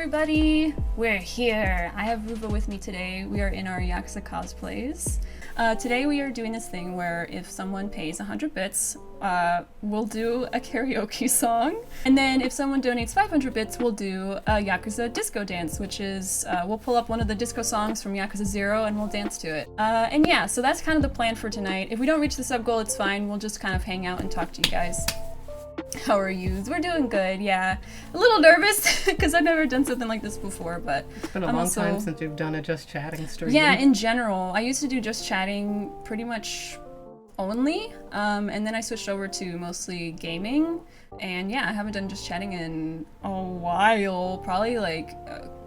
everybody! We're here! I have Ruva with me today. We are in our Yakuza Cosplays. Today we are doing this thing where if someone pays 100 bits, we'll do a karaoke song. And then if someone donates 500 bits, we'll do a Yakuza disco dance, which is, we'll pull up one of the disco songs from Yakuza 0 and we'll dance to it. And yeah, so that's kind of the plan for tonight. If we don't reach the sub goal, it's fine. We'll just kind of hang out and talk to you guys. How are you? We're doing good, yeah. A little nervous, because I've never done something like this before, but it's been a long time since you've done a Just Chatting stream. Yeah, in general. I used to do Just Chatting pretty much only, and then I switched over to mostly gaming, and yeah, I haven't done Just Chatting in a while, probably like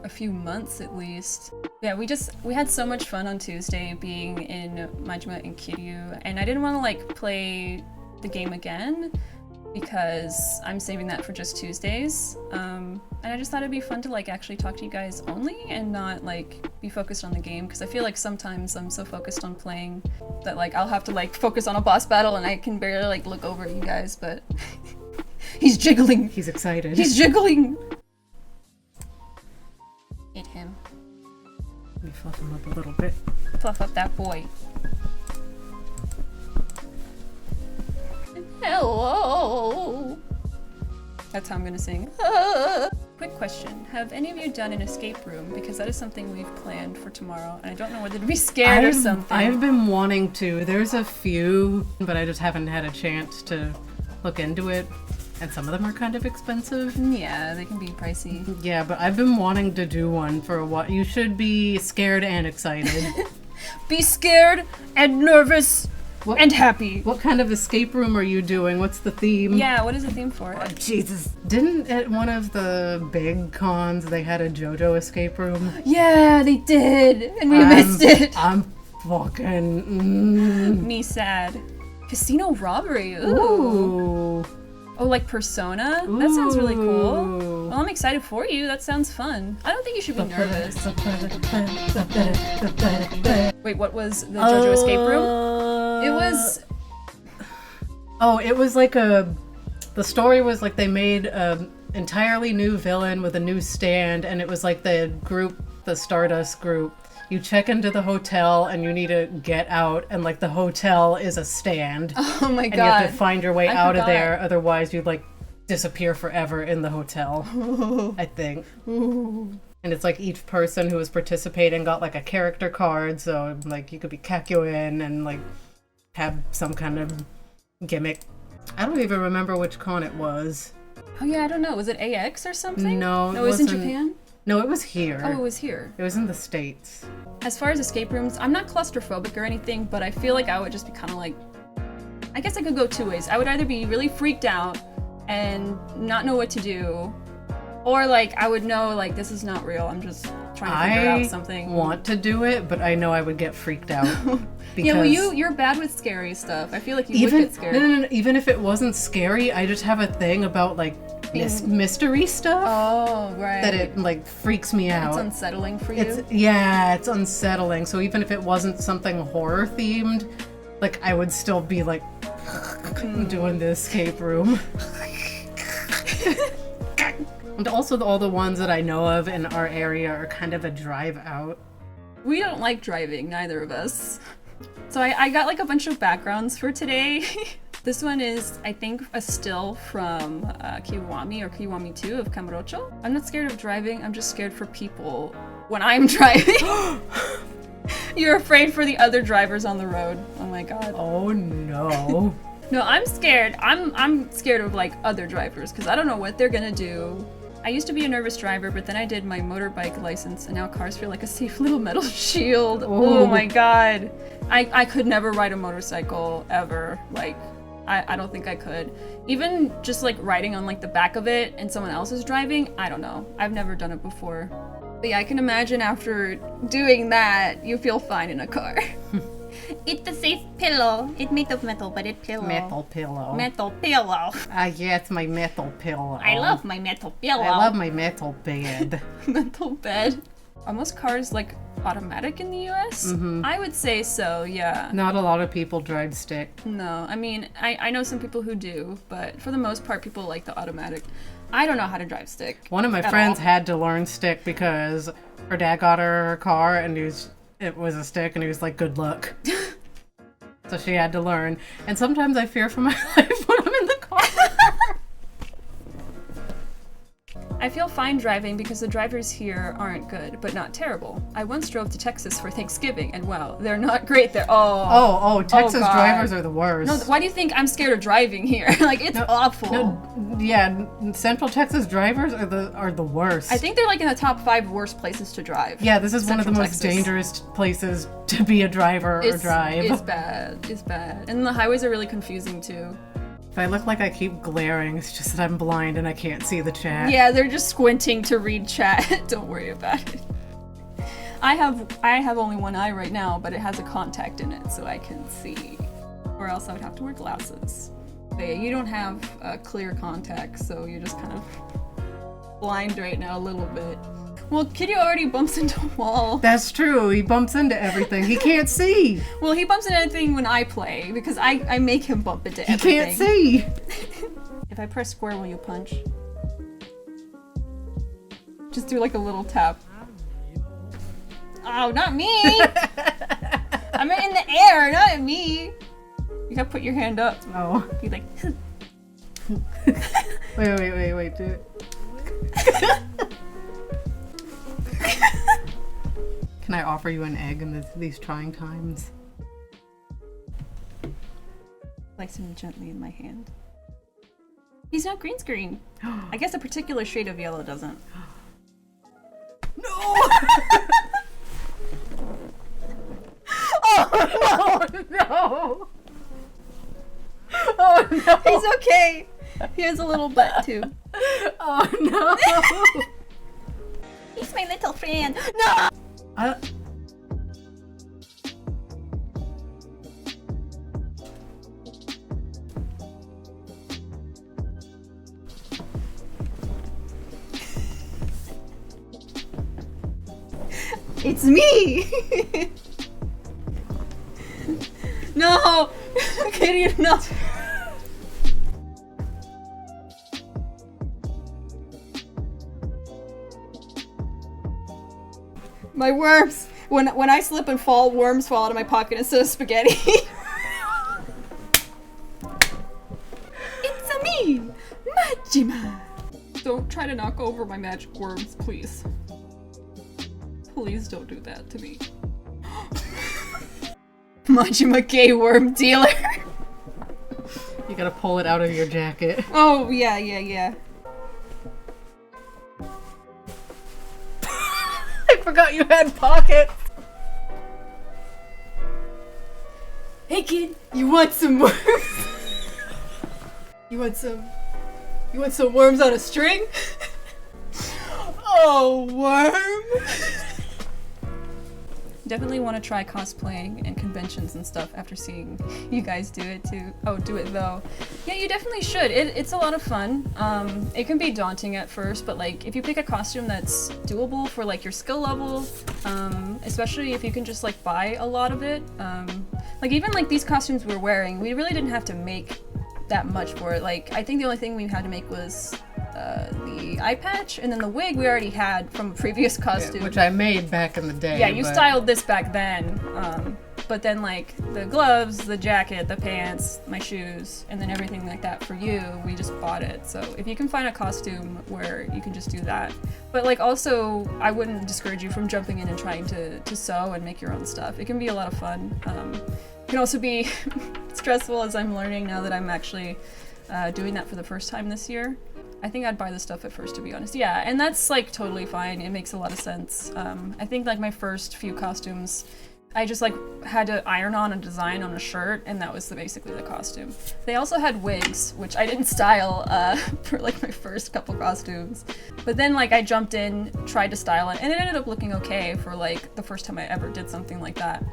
a few months at least. Yeah, we had so much fun on Tuesday being in Majima and Kiryu, and I didn't want to like play the game again, because I'm saving that for just Tuesdays, and I just thought it'd be fun to like actually talk to you guys only and not like be focused on the game, because I feel like sometimes I'm so focused on playing that like I'll have to like focus on a boss battle and I can barely like look over at you guys, but he's jiggling! He's excited. He's jiggling! Hit him. Let me fluff him up a little bit. Fluff up that boy. Hello! That's how I'm gonna sing. Quick question. Have any of you done an escape room? Because that is something we've planned for tomorrow, and I don't know whether to be scared or something. I've been wanting to. There's a few, but I just haven't had a chance to look into it. And some of them are kind of expensive. Yeah, they can be pricey. Yeah, but I've been wanting to do one for a while. You should be scared and excited. Be scared and nervous. And happy. What kind of escape room are you doing? What's the theme? Yeah, what is the theme for it? Oh, Jesus. Didn't at one of the big cons they had a JoJo escape room? Yeah, they did! And we missed it! I'm fucking... Me sad. Casino robbery, ooh. Ooh. Oh, like Persona? Ooh. That sounds really cool. Well, I'm excited for you. That sounds fun. I don't think you should be nervous. Wait, what was the JoJo escape room? It was... Oh, it was like a... The story was like they made an entirely new villain with a new stand, and it was like the group, the Stardust group. You check into the hotel and you need to get out, and like the hotel is a stand. Oh my god. And you have to find your way out of there, otherwise you'd like disappear forever in the hotel. I think. Ooh. And it's like each person who was participating got like a character card, so like you could be Kakyoin and like have some kind of gimmick. I don't even remember which con it was. Oh yeah, I don't know. Was it AX or something? No, it was in Japan? No, it was here. Oh, it was here. It was in the States. As far as escape rooms, I'm not claustrophobic or anything, but I feel like I would just be kind of like... I guess I could go two ways. I would either be really freaked out and not know what to do, or like I would know like this is not real, I'm just trying to figure out something. I want to do it, but I know I would get freaked out. Yeah, well you're bad with scary stuff. I feel like you would get scared. No, even if it wasn't scary, I just have a thing about like mystery stuff. Oh, right. That it like freaks me out. It's unsettling for you? It's unsettling. So even if it wasn't something horror themed, like I would still be like doing the escape room. And also all the ones that I know of in our area are kind of a drive out. We don't like driving, neither of us. So I got like a bunch of backgrounds for today. This one is, I think, a still from Kiwami or Kiwami 2 of Kamurocho. I'm not scared of driving, I'm just scared for people when I'm driving. You're afraid for the other drivers on the road. Oh my god. Oh no. No, I'm scared. I'm scared of like other drivers because I don't know what they're gonna do. I used to be a nervous driver, but then I did my motorbike license, and now cars feel like a safe little metal shield. Oh my god. I could never ride a motorcycle ever. Like, I don't think I could. Even just like riding on like the back of it and someone else is driving, I don't know. I've never done it before. But yeah, I can imagine after doing that, you feel fine in a car. It's a safe pillow. It's made of metal, but it's pillow. Metal pillow. Metal pillow. Yeah, it's my metal pillow. I love my metal pillow. I love my metal bed. Metal bed. Are most cars like automatic in the US? Mm-hmm. I would say so, yeah. Not a lot of people drive stick. No, I mean, I know some people who do, but for the most part, people like the automatic. I don't know how to drive stick. One of my friends had to learn stick because her dad got her a car and it was a stick and he was like, good luck. So she had to learn. And sometimes I fear for my life when I'm in the car. I feel fine driving because the drivers here aren't good, but not terrible. I once drove to Texas for Thanksgiving, and wow, they're not great. They're Texas drivers are the worst. No, why do you think I'm scared of driving here? Like, it's awful. No, yeah, Central Texas drivers are the worst. I think they're like in the top 5 worst places to drive. Yeah, this is Central one of the most Texas. dangerous places to be a driver or drive. It's bad. It's bad. And the highways are really confusing too. If I look like I keep glaring, it's just that I'm blind and I can't see the chat. Yeah, they're just squinting to read chat. Don't worry about it. I have only one eye right now, but it has a contact in it, so I can see. Or else I would have to wear glasses. But yeah, you don't have clear contact, so you're just kind of blind right now a little bit. Well, Kitty already bumps into a wall. That's true. He bumps into everything. He can't see. Well, he bumps into anything when I play, because I make him bump into everything. He can't see. If I press square, will you punch? Just do like a little tap. Oh, not me! I'm in the air, not at me! You gotta put your hand up. Oh. Be like, Wait, do it. Can I offer you an egg in these trying times? Placing him gently in my hand. He's not green screen. I guess a particular shade of yellow doesn't. No! Oh no! Oh no! He's okay! He has a little butt too. Oh no! He's my little friend. No! It's me! No! Kitty, no! My worms! When I slip and fall, worms fall out of my pocket instead of spaghetti. It's a me! Majima! Don't try to knock over my magic worms, please. Please don't do that to me. Majima gay worm dealer! You gotta pull it out of your jacket. Oh, yeah. I forgot you had pockets! Hey kid, you want some worms? You want some worms on a string? Oh, worm! Definitely want to try cosplaying and conventions and stuff after seeing you guys do it too. Oh, do it though. Yeah, you definitely should. It's a lot of fun. It can be daunting at first, but like if you pick a costume that's doable for like your skill level, especially if you can just like buy a lot of it. Like even like these costumes we're wearing, we really didn't have to make that much for it. Like I think the only thing we had to make was the eye patch, and then the wig we already had from a previous costume. Yeah, which I made back in the day. Yeah, you styled this back then. But then like the gloves, the jacket, the pants, my shoes, and then everything like that for you, we just bought it. So if you can find a costume where you can just do that. But like also, I wouldn't discourage you from jumping in and trying to sew and make your own stuff. It can be a lot of fun. It can also be stressful, as I'm learning now that I'm actually doing that for the first time this year. I think I'd buy the stuff at first, to be honest. Yeah, and that's like totally fine. It makes a lot of sense. I think like my first few costumes, I just like had to iron on a design on a shirt, and that was basically the costume. They also had wigs, which I didn't style for like my first couple costumes. But then like I jumped in, tried to style it, and it ended up looking okay for like the first time I ever did something like that.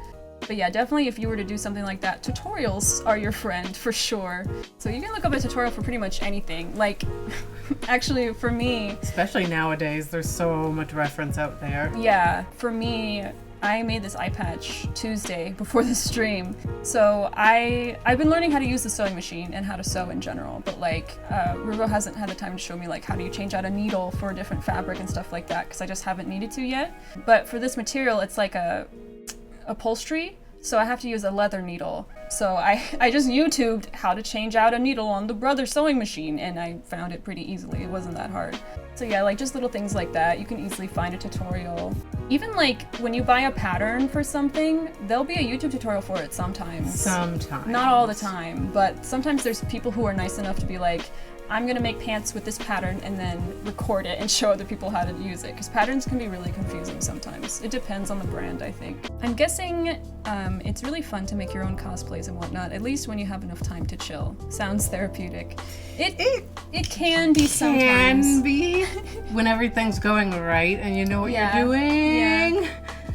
But yeah, definitely if you were to do something like that, tutorials are your friend for sure. So you can look up a tutorial for pretty much anything. Like, actually for me... Especially nowadays, there's so much reference out there. Yeah, for me, I made this eye patch Tuesday before the stream. So I've been learning how to use the sewing machine and how to sew in general, but like Rubo hasn't had the time to show me like how do you change out a needle for a different fabric and stuff like that, because I just haven't needed to yet. But for this material, it's like a upholstery, so I have to use a leather needle. So I just YouTubed how to change out a needle on the Brother sewing machine, and I found it pretty easily. It wasn't that hard. So yeah, like just little things like that. You can easily find a tutorial. Even like when you buy a pattern for something, there'll be a YouTube tutorial for it sometimes. Sometimes. Not all the time, but sometimes there's people who are nice enough to be like, I'm gonna make pants with this pattern and then record it and show other people how to use it, because patterns can be really confusing sometimes. It depends on the brand, I think. I'm guessing it's really fun to make your own cosplays and whatnot, at least when you have enough time to chill. Sounds therapeutic. It can be sometimes. Can be when everything's going right and you know what Yeah, you're doing. yeah.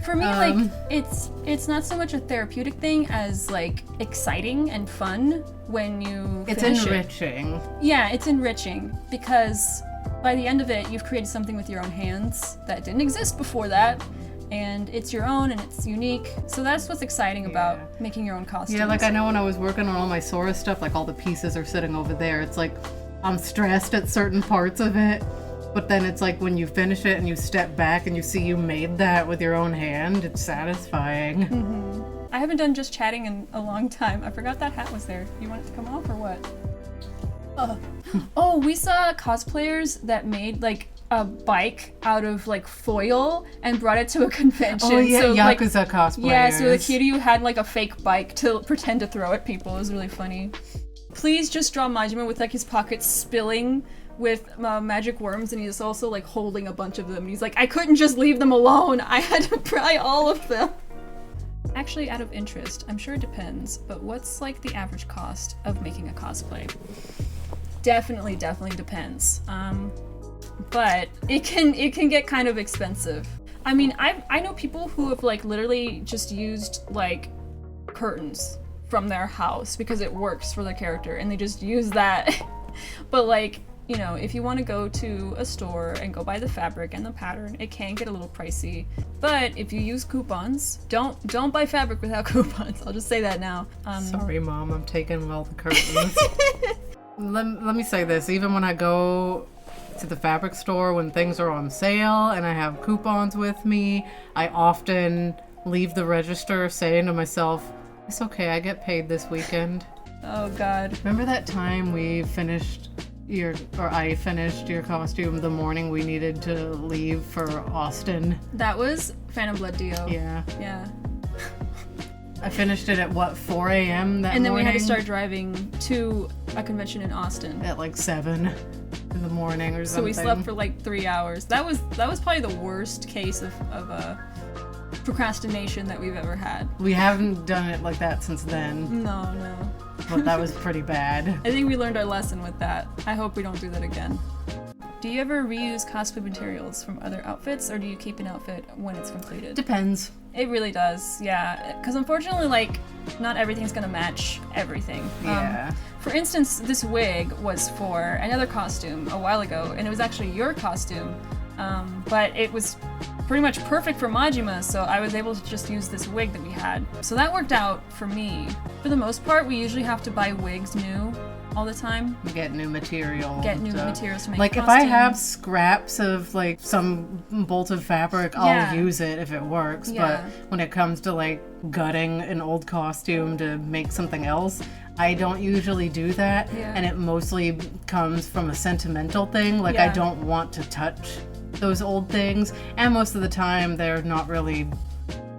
For me, like, it's not so much a therapeutic thing as like exciting and fun when you It's finish enriching. it. Yeah, it's enriching because by the end of it, you've created something with your own hands that didn't exist before that, and it's your own and it's unique. So that's what's exciting about making your own costumes. Yeah, like I know when I was working on all my Sora stuff, like all the pieces are sitting over there. It's like I'm stressed at certain parts of it. But then it's like when you finish it and you step back and you see you made that with your own hand, it's satisfying. Mm-hmm. I haven't done just chatting in a long time. I forgot that hat was there. You want it to come off or what? Oh, we saw cosplayers that made like a bike out of like foil and brought it to a convention. Oh yeah, so, Yakuza Cosplay. Yeah, so the Kiryu had like a fake bike to pretend to throw at people. It was really funny. Please just draw Majima with like his pockets spilling with magic worms, and he's also like holding a bunch of them. He's like, I couldn't just leave them alone. I had to pry all of them. Actually, out of interest, I'm sure it depends, but what's like the average cost of making a cosplay? Definitely depends. But it can get kind of expensive. I mean, I know people who have like literally just used like curtains from their house because it works for their character, and they just use that. But like, you know, if you want to go to a store and go buy the fabric and the pattern, it can get a little pricey. But if you use coupons, don't buy fabric without coupons. I'll just say that now. Sorry, Mom, I'm taking all the curtains. let me say this, even when I go to the fabric store when things are on sale and I have coupons with me, I often leave the register saying to myself, it's okay, I get paid this weekend. Oh God. Remember that time I finished your costume the morning we needed to leave for Austin? That was Phantom Blood Dio. Yeah. Yeah. I finished it at 4 a.m. that morning? And then we had to start driving to a convention in Austin. At like 7 in the morning or something. So we slept for like 3 hours. That was probably the worst case of procrastination that we've ever had. We haven't done it like that since then. No. But that was pretty bad. I think we learned our lesson with that. I hope we don't do that again. Do you ever reuse cosplay materials from other outfits, or do you keep an outfit when it's completed? Depends. It really does, yeah. Because unfortunately, like, not everything's gonna match everything. Yeah. For instance, this wig was for another costume a while ago, and it was actually your costume, but it was pretty much perfect for Majima, so I was able to just use this wig that we had. So that worked out for me. For the most part, we usually have to buy wigs new all the time. Get new material. Get new materials to make like, if I have scraps of, like, some bolted fabric, I'll use it if it works. Yeah. But when it comes to, like, gutting an old costume to make something else, I don't usually do that. Yeah. And it mostly comes from a sentimental thing. Like, I don't want to touch those old things. And most of the time, they're not really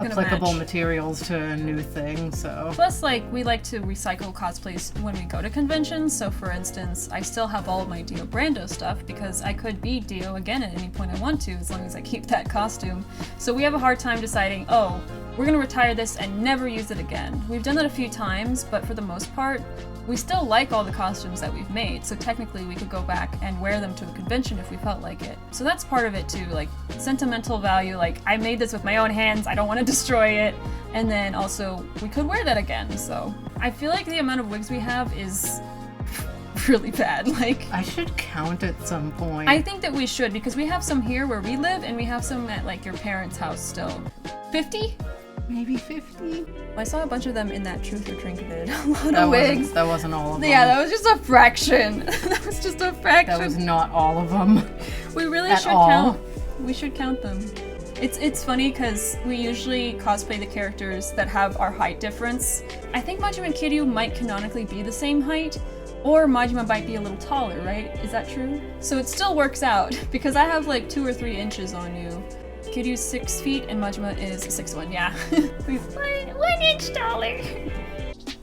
applicable materials to a new thing, so. Plus, like, we like to recycle cosplays when we go to conventions, so for instance, I still have all of my Dio Brando stuff because I could be Dio again at any point I want to, as long as I keep that costume. So we have a hard time deciding, oh, we're gonna retire this and never use it again. We've done that a few times, but for the most part, we still like all the costumes that we've made, so technically we could go back and wear them to a convention if we felt like it. So that's part of it too, like sentimental value, like I made this with my own hands, I don't want to destroy it, and then also we could wear that again. So I feel like the amount of wigs we have is really bad. Like, I should count at some point. I think that we should, because we have some here where we live, and we have some at like your parents' house still. 50? Maybe 50? I saw a bunch of them in that Truth or Drink vid. A lot of wigs. That wasn't all of them. Yeah, that was just a fraction. That was just a fraction. That was not all of them. We really should all. count. We should count them. It's funny because we usually cosplay the characters that have our height difference. I think Majima and Kiryu might canonically be the same height, or Majima might be a little taller, right? Is that true? So it still works out, because I have like 2 or 3 inches on you. Kiryu's 6 feet and Majima is 6'1", yeah. He's 1 inch taller.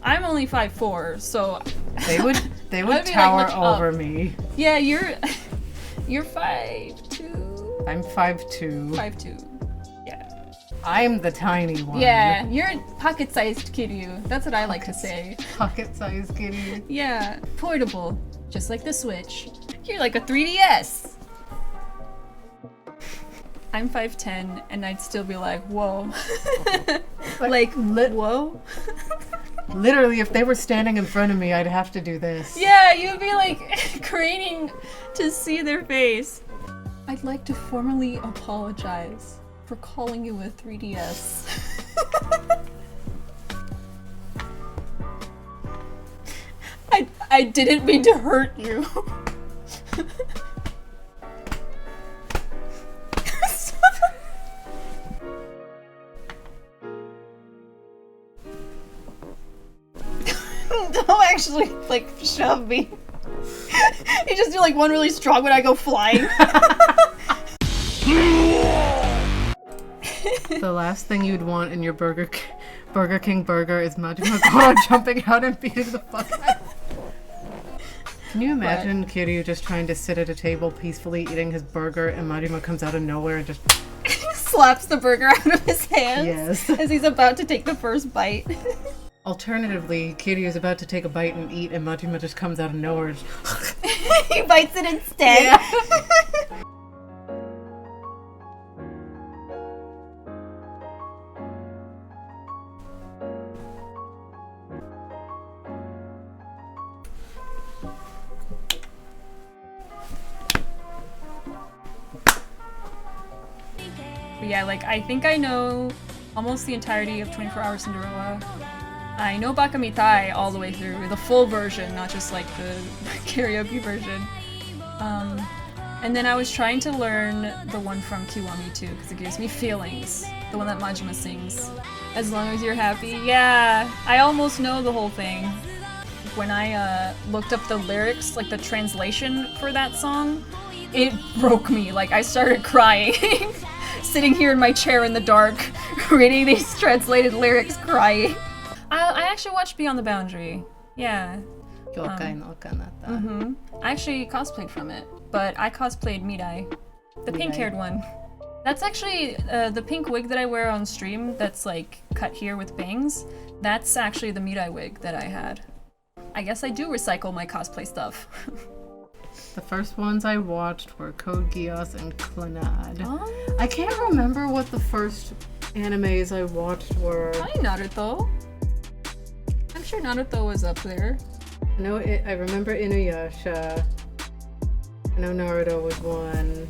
I'm only 5'4", so they would tower like, over me. Yeah, you're 5'2". I'm 5'2". 5'2". Yeah. I'm the tiny one. Yeah, you're pocket-sized Kiryu. That's what I like to say. Pocket-sized Kiryu. Yeah, portable, just like the Switch. You're like a 3DS. I'm 5'10", and I'd still be like, whoa. Whoa? Literally, if they were standing in front of me, I'd have to do this. Yeah, you'd be like craning to see their face. I'd like to formally apologize for calling you a 3DS. I didn't mean to hurt you. Don't actually, like, shove me. You just do, like, one really strong when I go flying. The last thing you'd want in your Burger King burger is Majima Goro jumping out and beating the fuck out. Can you imagine Kiryu just trying to sit at a table peacefully eating his burger, and Majima comes out of nowhere and just slaps the burger out of his hands? Yes. As he's about to take the first bite. Alternatively, Kiryu is about to take a bite and eat, and Majima just comes out of nowhere. He bites it instead. Yeah. But yeah, like, I think I know almost the entirety of 24 Hour Cinderella. I know Bakamitai all the way through, the full version, not just like the karaoke version. And then I was trying to learn the one from Kiwami too, because it gives me feelings. The one that Majima sings. As long as you're happy. Yeah, I almost know the whole thing. When I looked up the lyrics, like the translation for that song, it broke me. Like, I started crying. Sitting here in my chair in the dark, reading these translated lyrics, crying. I actually watched Beyond the Boundary. Yeah. I actually cosplayed from it, but I cosplayed Mirai, the pink-haired one. That's actually the pink wig that I wear on stream. That's like cut here with bangs. That's actually the Mirai wig that I had. I guess I do recycle my cosplay stuff. The first ones I watched were Code Geass and Clannad. Oh. I can't remember what the first animes I watched were. Hi, Naruto. I'm sure Naruto was up there. I remember Inuyasha. I know Naruto was one.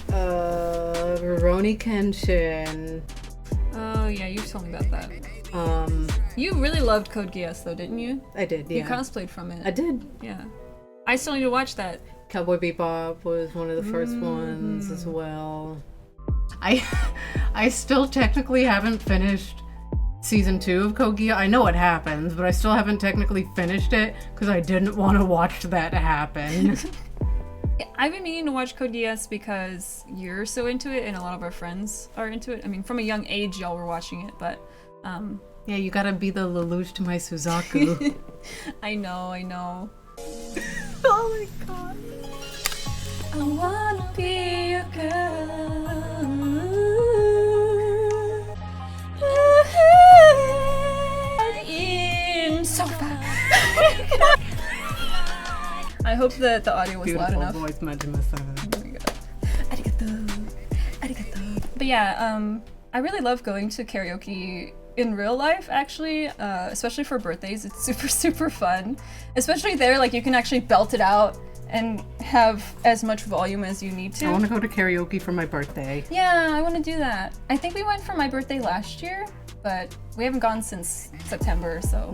Rurouni Kenshin. Oh yeah, you told me about that. You really loved Code Geass though, didn't you? I did, yeah. You cosplayed from it. I did. Yeah. I still need to watch that. Cowboy Bebop was one of the first ones as well. I still technically haven't finished season 2 of Code Geass. I know what happens, but I still haven't technically finished it because I didn't want to watch that happen. I've been meaning to watch Code Geass because you're so into it and a lot of our friends are into it. I mean, from a young age y'all were watching it, but yeah, you gotta be the Lelouch to my Suzaku. I know. Oh my god. I wanna be your girl. In sofa. I hope that the audio was Beautiful loud enough. Voice, Majima-san. Oh my god. Arigato. But yeah, I really love going to karaoke in real life, actually, especially for birthdays. It's super fun. Especially there, like, you can actually belt it out and have as much volume as you need to. I want to go to karaoke for my birthday. Yeah, I want to do that. I think we went for my birthday last year, but we haven't gone since September, so.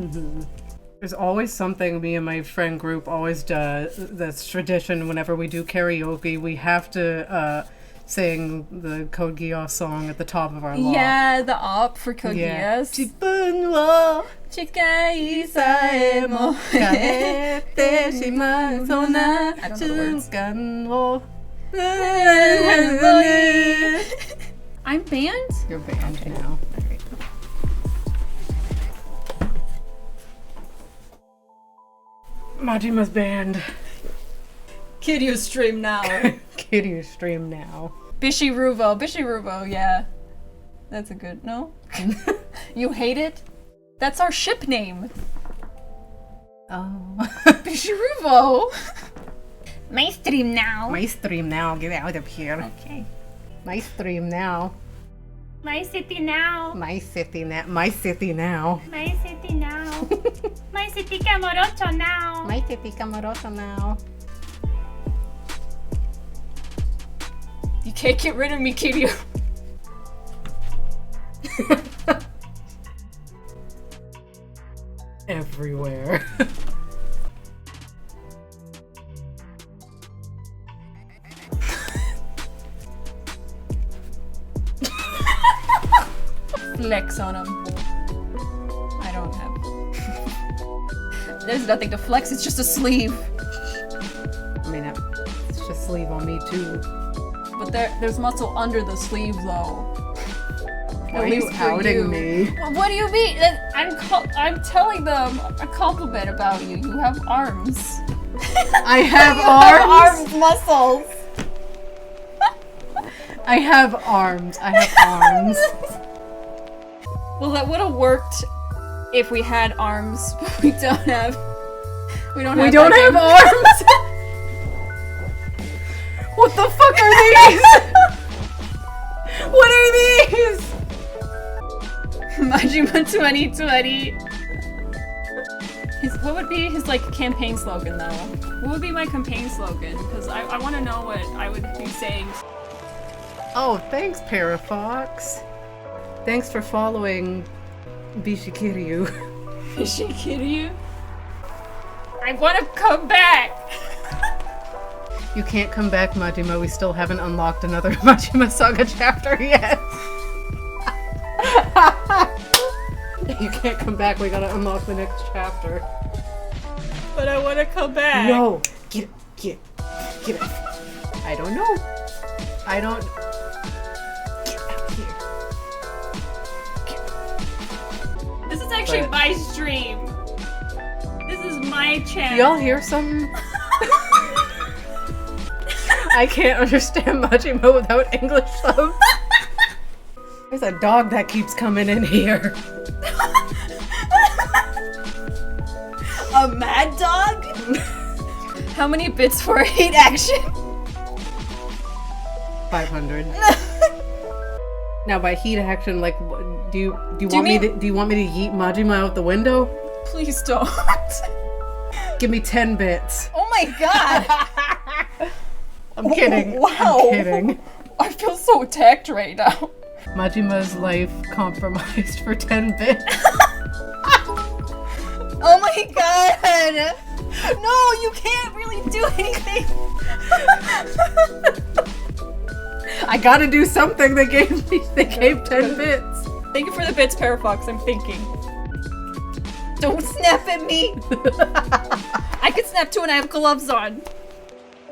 There's always something me and my friend group always does. That's tradition. Whenever we do karaoke, we have to sing the Code Geass song at the top of our lot. Yeah, the op for Code Geass. Jibun wo Chikai sae mo kaete shimasu na I don't know the words. shunkan wo. I'm banned? You're banned now. Alright. Majima's banned. Kiryu stream now. Kiryu stream now. Bishiruvo, yeah. That's a good, no? You hate it? That's our ship name. Oh. Bishiruvo. My stream now. My stream now. Get out of here. Okay. My stream now. My city now. My city now. My city now. My city now. My city Kamurocho now. My city Kamurocho now. You can't get rid of me, Kiryu. Everywhere. Flex on him. I don't have. There's nothing to flex, it's just a sleeve. I mean, it's just sleeve on me too. But there's muscle under the sleeve, though. Why are you outing me? Well, what do you mean? I'm telling them a compliment about you. You have arms. I have You arms. have arm muscles. I have arms. I have arms. Well, that would have worked if we had arms, but we don't have. We don't have. We don't have arms. What the fuck are these? What are these? Majima 2020. What would be his like campaign slogan though? What would be my campaign slogan? Because I want to know what I would be saying. Oh, thanks, Parafox. Thanks for following Bishikiryu. Is she kidding you? I want to come back. You can't come back, Majima. We still haven't unlocked another Majima Saga chapter yet. You can't come back. We gotta unlock the next chapter. But I want to come back. No! Get it. I don't know. I don't... Get out here. This is actually But- my stream. This is my channel. Y'all hear something? I can't understand Majima without English subs. There's a dog that keeps coming in here. A mad dog? How many bits for hate action? 500. Now by heat action, like, do you you want me mean- to yeet Majima out the window? Please don't. Give me 10 bits. Oh my god. I'm kidding. Wow. I'm kidding. I feel so attacked right now. Majima's life compromised for 10 bits. Oh my god! No, you can't really do anything! I gotta do something. They gave 10 bits. Thank you for the bits, Parafox, I'm thinking. Don't snap at me! I can snap too and I have gloves on.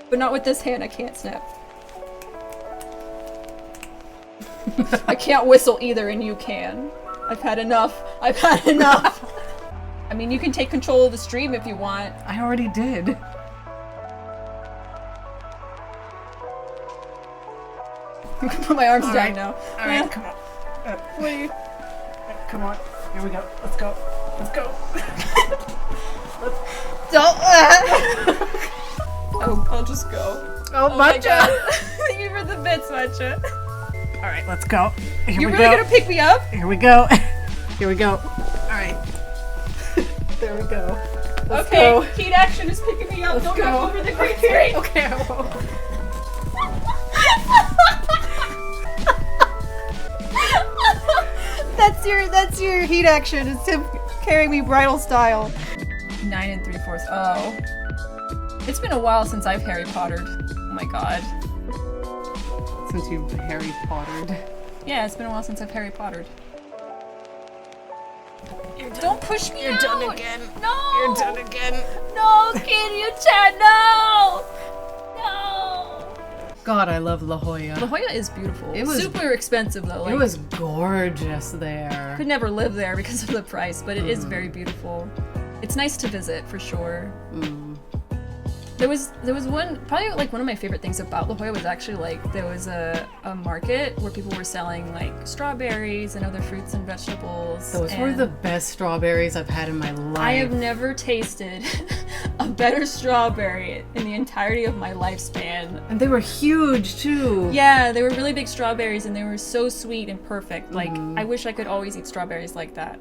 But not with this hand, I can't snap. I can't whistle either and you can. I've had enough. I've had enough! I mean, you can take control of the stream if you want. I already did. You can put my arms down Alright. now. Alright, come on. What are you? Come on. Here we go. Let's go. Let's go. Don't. I'll just go. Oh, my Matcha! god. Thank you for the bits, Matcha. Alright, let's go. Here You we really go. gonna pick me up? Here we go. Here we go. Alright. There we go. Let's Okay, go. heat action is picking me up. Let's Don't go. go over the green screen. Okay, I won't. That's your heat action. It's him carrying me bridal style. 9 3/4. Oh. It's been a while since I've Harry Pottered. Oh my god. Since you've Harry Pottered. Yeah, it's been a while since I've Harry Pottered. Don't push me You're out. done again. No. You're done again. No, Kiryu-chan, no. No. God, I love La Jolla. La Jolla is beautiful. It was- super expensive though. Like, It was gorgeous there. could never live there because of the price, but it is very beautiful. It's nice to visit for sure. There was one, probably like one of my favorite things about La Jolla was actually like there was a market where people were selling like strawberries and other fruits and vegetables. Those were and the best strawberries I've had in my life. I have never tasted a better strawberry in the entirety of my lifespan. And they were huge too. Yeah, they were really big strawberries and they were so sweet and perfect. Like, I wish I could always eat strawberries like that.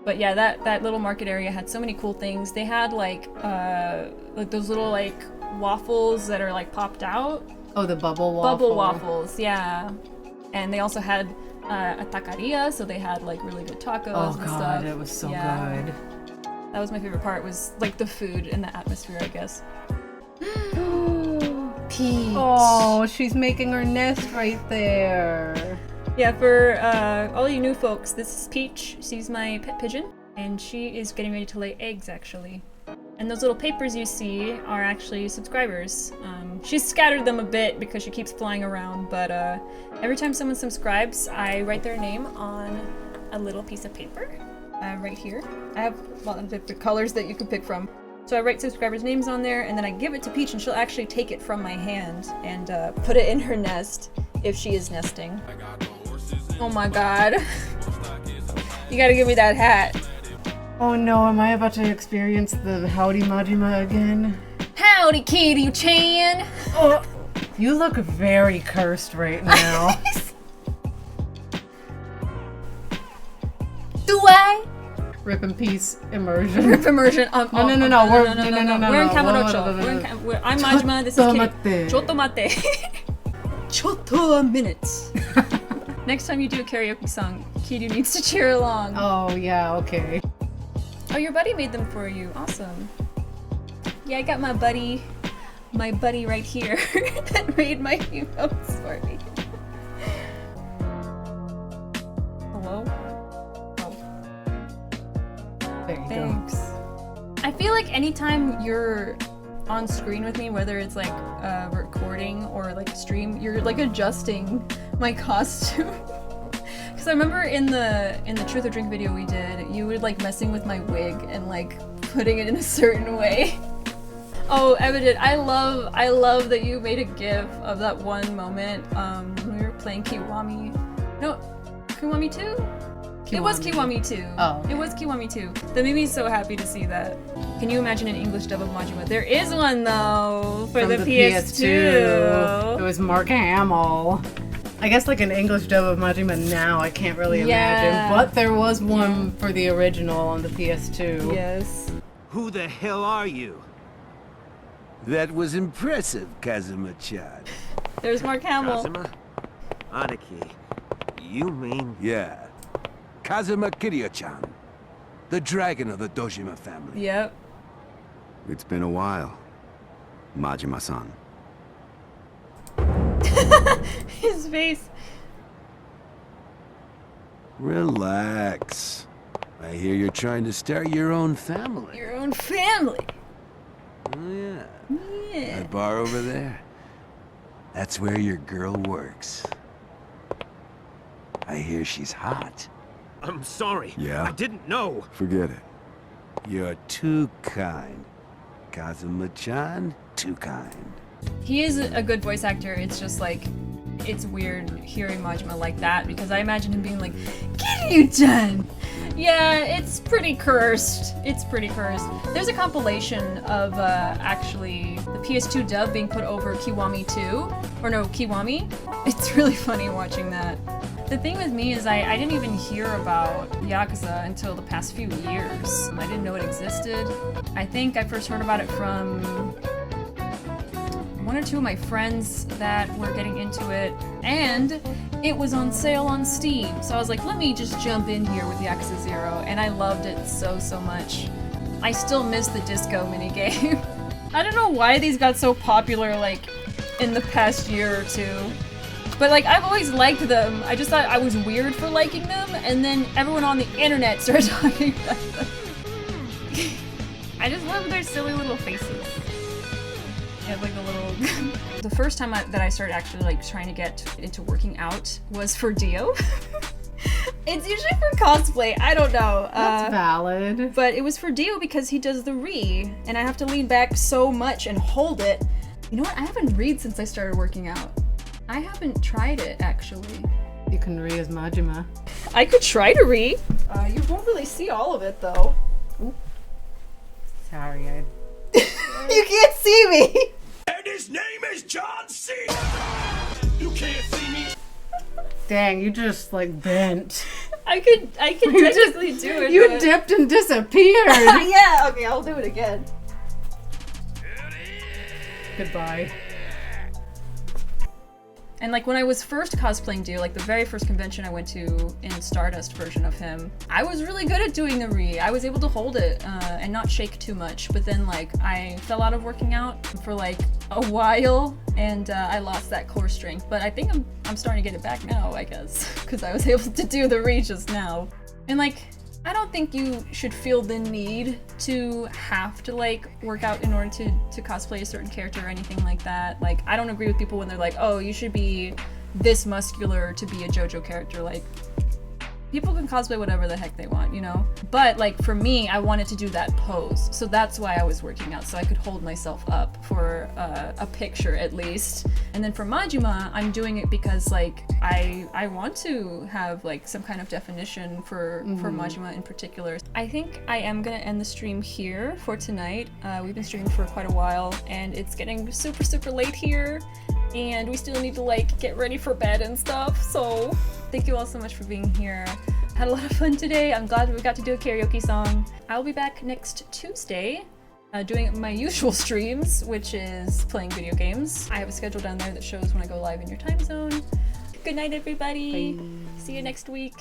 But yeah, that little market area had so many cool things. They had like those little like waffles that are like popped out. Oh, the bubble waffle. Bubble waffles, yeah. And they also had a taqueria, so they had like really good tacos Oh and god, stuff. it was so Yeah. good. That was my favorite part, was like the food and the atmosphere, I guess. Peach. Oh, she's making her nest right there. Yeah, for all you new folks, this is Peach. She's my pet pigeon, and she is getting ready to lay eggs, actually. And those little papers you see are actually subscribers. She's scattered them a bit because she keeps flying around, but every time someone subscribes, I write their name on a little piece of paper right here. I have the colors that you can pick from. So I write subscribers' names on there, and then I give it to Peach, and she'll actually take it from my hand and put it in her nest if she is nesting. Oh my god. You gotta give me that hat. Oh no, am I about to experience the Howdy Majima again? Howdy, Kiryu-chan! Oh, you look very cursed right now. Do I? Rip in peace, immersion. Rip immersion. No. We're in Kamurocho. No. I'm Majima, this is Kiryu. Chotto Chotto mate. Chotto a minute. Next time you do a karaoke song, Kiryu needs to cheer along. Oh yeah, okay. Oh, your buddy made them for you. Awesome. Yeah, I got my buddy right here that made my emotes for me. Hello? Oh, There you thanks. I feel like anytime you're on screen with me, whether it's like recording or like stream, you're like adjusting my costume. Because I remember in the Truth or Drink video we did, you were like messing with my wig and like putting it in a certain way. Oh, Evident, I love that you made a gif of that one moment when we were playing Kiwami. No, Kiwami 2? It was Kiwami 2. Oh. It was Kiwami 2. That made me so happy to see that. Can you imagine an English dub of Majima? There is one though for From the PS2. It was Mark Hamill. I guess like an English dub of Majima now, I can't really Yeah. imagine. But there was one for the original on the PS2. Yes. Who the hell are you? That was impressive, Kazuma-chan. There's Mark Hamill. Kazuma? Aniki. You mean... Yeah. Kazuma Kiryu-chan. The dragon of the Dojima family. Yep. It's been a while, Majima-san. His face. Relax. I hear you're trying to start your own family. Your own family. Oh, yeah. Yeah. That bar over there? That's where your girl works. I hear she's hot. I'm sorry. Yeah? I didn't know. Forget it. You're too kind. Kazuma-chan, too kind. He is a good voice actor. It's just like, it's weird hearing Majima like that because I imagine him being like, Kiryu-chan! Yeah, it's pretty cursed. It's pretty cursed. There's a compilation of actually the PS2 dub being put over Kiwami 2. Or no, Kiwami. It's really funny watching that. The thing with me is I didn't even hear about Yakuza until the past few years. I didn't know it existed. I think I first heard about it from one or two of my friends that were getting into it, and it was on sale on Steam. So I was like, let me just jump in here with Yakuza 0, and I loved it so much. I still miss the disco minigame. I don't know why these got so popular, like, in the past year or two. But, like, I've always liked them. I just thought I was weird for liking them, and then everyone on the internet started talking about them. I just love their silly little faces. They have, like, a little... The first time that I started actually, like, trying to get into working out was for Dio. It's usually for cosplay, I don't know. That's valid. But it was for Dio because he does the re, and I have to lean back so much and hold it. You know what? I haven't read since I started working out. I haven't tried it, actually. You can re as Majima. I could try to re. You won't really see all of it, though. Ooh. Sorry, I... You can't see me! And his name is John C. You can't see me. Dang, you just, like, bent. I could technically do it. You but... dipped and disappeared! Yeah, okay, I'll do it again. Goodbye. And like when I was first cosplaying Dio, like the very first convention I went to in Stardust version of him, I was really good at doing the re. I was able to hold it and not shake too much. But then like I fell out of working out for like a while and I lost that core strength. But I think I'm starting to get it back now, I guess, because I was able to do the re just now. And like, I don't think you should feel the need to have to like work out in order to cosplay a certain character or anything like that. Like, I don't agree with people when they're like, oh, you should be this muscular to be a JoJo character. Like, people can cosplay whatever the heck they want, you know? But like for me, I wanted to do that pose. So that's why I was working out, so I could hold myself up for a picture at least. And then for Majima, I'm doing it because like I want to have like some kind of definition for Majima in particular. I think I am gonna end the stream here for tonight. We've been streaming for quite a while and it's getting super late here. And we still need to like get ready for bed and stuff, so thank you all so much for being here. Had a lot of fun today. I'm glad we got to do a karaoke song. I'll be back next Tuesday doing my usual streams, which is playing video games. I have a schedule down there that shows when I go live in your time zone. Good night, everybody. Bye. See you next week.